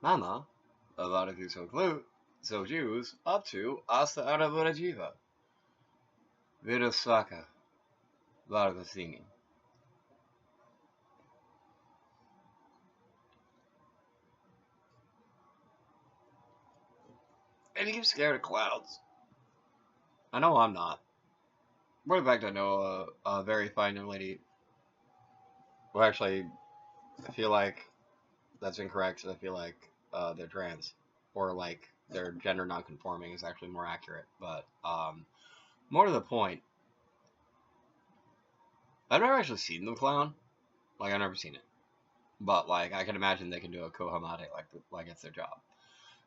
Mama, a lot of you so Jews, up to Asta Aravorajiva, Virasaka, Varvasini. And you scared of clouds. I know I'm not. For the fact I know a very fine young lady. Well, actually, I feel like that's incorrect. I feel like they're trans, or like they're gender nonconforming is actually more accurate. But more to the point, I've never actually seen the clown. Like I've never seen it, but like I can imagine they can do a kohamade like it's their job.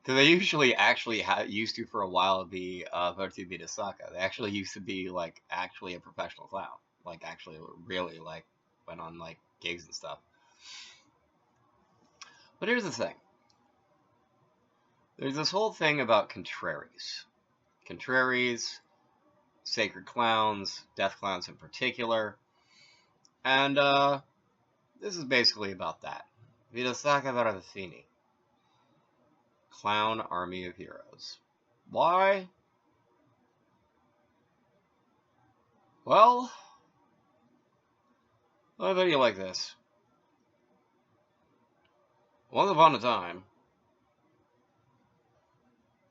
Because they usually actually used to for a while be Vertu Saka. They actually used to be like actually a professional clown, like actually really like went on like gigs and stuff. But here's the thing: there's this whole thing about contraries, sacred clowns, death clowns in particular, and this is basically about that. Vidasaka Varavasini, Clown Army of Heroes. Why? Well, let me put it like this. Once upon a time,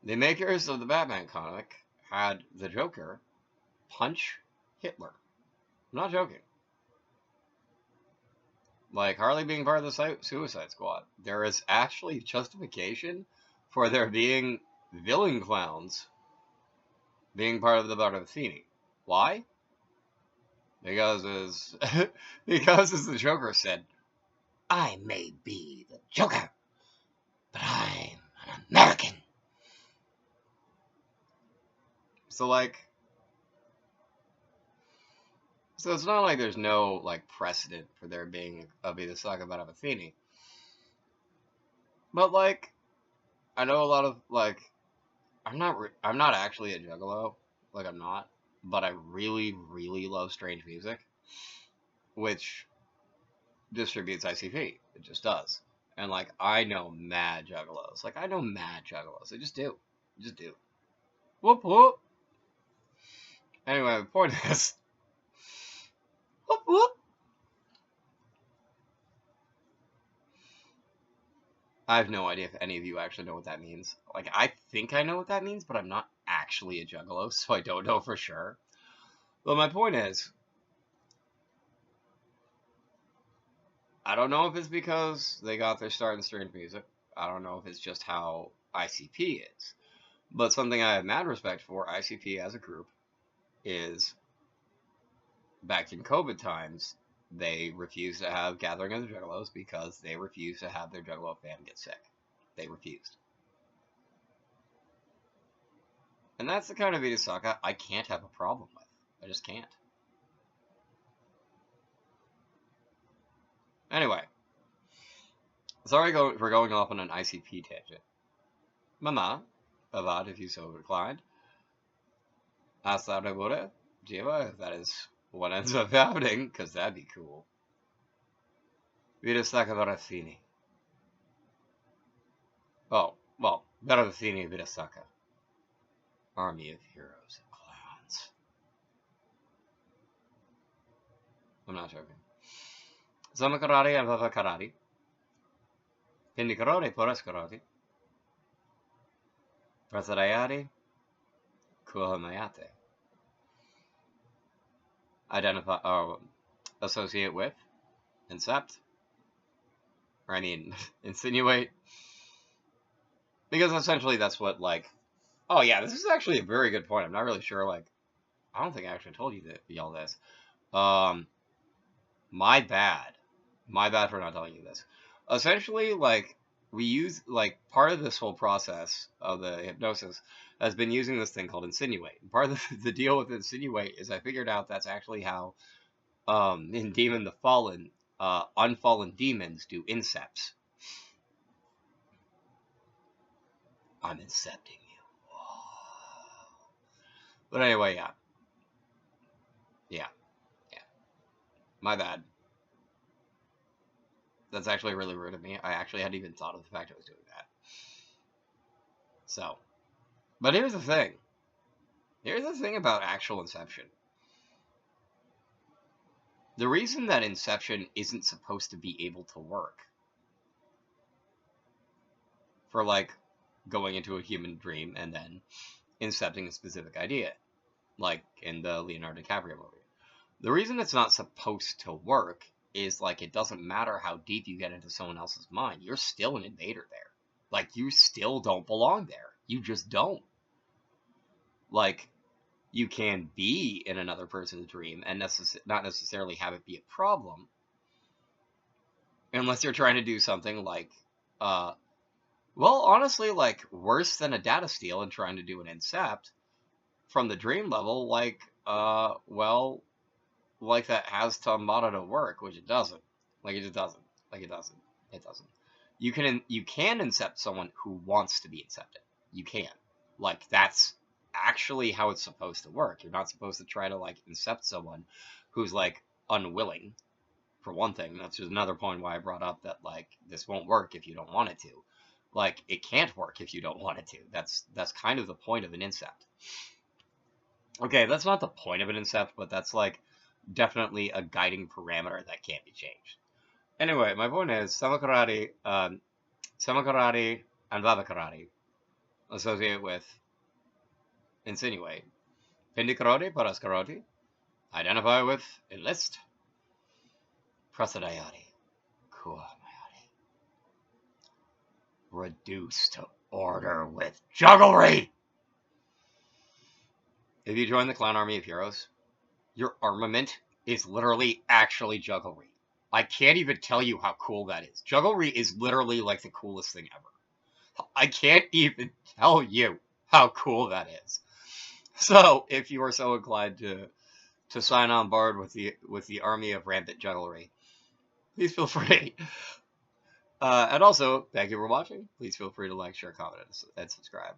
the makers of the Batman comic had the Joker punch Hitler. I'm not joking. Like Harley being part of the Suicide Squad, there is actually justification for there being villain clowns being part of the Barbathini. Why? Because because as the Joker said, I may be the Joker, but I'm an American. So so it's not like there's no like precedent for there being a Be the Saga Barbathini. But like I know a lot of like I'm not actually a juggalo, like I'm not, but I really love strange music, which distributes ICP. It just does. And like I know mad juggalos. Like I know mad juggalos. I just do. I just do. Whoop whoop. Anyway, the point is whoop whoop. I have no idea if any of you actually know what that means. Like I think I know what that means, but I'm not actually a juggalo, so I don't know for sure. But my point is, I don't know if it's because they got their start in strange music. I don't know if it's just how ICP is. But something I have mad respect for ICP as a group is back in COVID times, they refused to have Gathering of the Juggalos because they refused to have their Juggalo fan get sick. They refused. And that's the kind of Itasaka I can't have a problem with. I just can't. Anyway, sorry for going off on an ICP tangent. Mama, Avad, if you so inclined, Asadabura, Jiva, if that is what ends up happening, because that'd be cool. Virasaka Varasini. Oh, well, Varasini Virasaka. Army of heroes and clowns. I'm not joking. Samakarari and Vavakarari. Pindikarori Poraskaroti. Prasarayari Kuhamayate. Identify or associate with, incept, or I mean insinuate. Because essentially that's what like oh yeah, this is actually a very good point. I'm not really sure like I don't think I actually told you that y'all this. Um my bad. My bad for not telling you this. Essentially, like we use like part of this whole process of the hypnosis has been using this thing called insinuate. And part of the deal with insinuate is I figured out that's actually how in Demon the Fallen, unfallen demons do incepts. I'm incepting you. But anyway, yeah. Yeah. Yeah. My bad. That's actually really rude of me. I actually hadn't even thought of the fact I was doing that. So, but here's the thing. Here's the thing about actual Inception. The reason that Inception isn't supposed to be able to work for, like, going into a human dream and then incepting a specific idea, like in the Leonardo DiCaprio movie. The reason it's not supposed to work is, like, it doesn't matter how deep you get into someone else's mind. You're still an invader there. Like, you still don't belong there. You just don't. Like, you can be in another person's dream and not necessarily have it be a problem, unless you're trying to do something like, well, honestly, like, worse than a data steal and trying to do an incept from the dream level, like, well, like that has to model to work, which it doesn't. Like, it just doesn't. Like, it doesn't. It doesn't. You can incept someone who wants to be incepted. You can. Like, that's actually how it's supposed to work. You're not supposed to try to, like, incept someone who's, like, unwilling, for one thing. That's just another point why I brought up that, like, this won't work if you don't want it to. Like, it can't work if you don't want it to. That's kind of the point of an incept. Okay, that's not the point of an incept, but that's, like, definitely a guiding parameter that can't be changed. Anyway, my point is, Samakarari and Vavakarari associate with insinuate. Pindikaroti, Paraskaroti identify with enlist. Prasadayati, Kuamayati. Reduce to order with jugglery! If you join the Clown Army of Heroes, your armament is literally actually jugglery. I can't even tell you how cool that is. Jugglery is literally like the coolest thing ever. I can't even tell you how cool that is. So, if you are so inclined to sign on board with the army of rampant jugglery, please feel free. And also, thank you for watching. Please feel free to like, share, comment, and subscribe.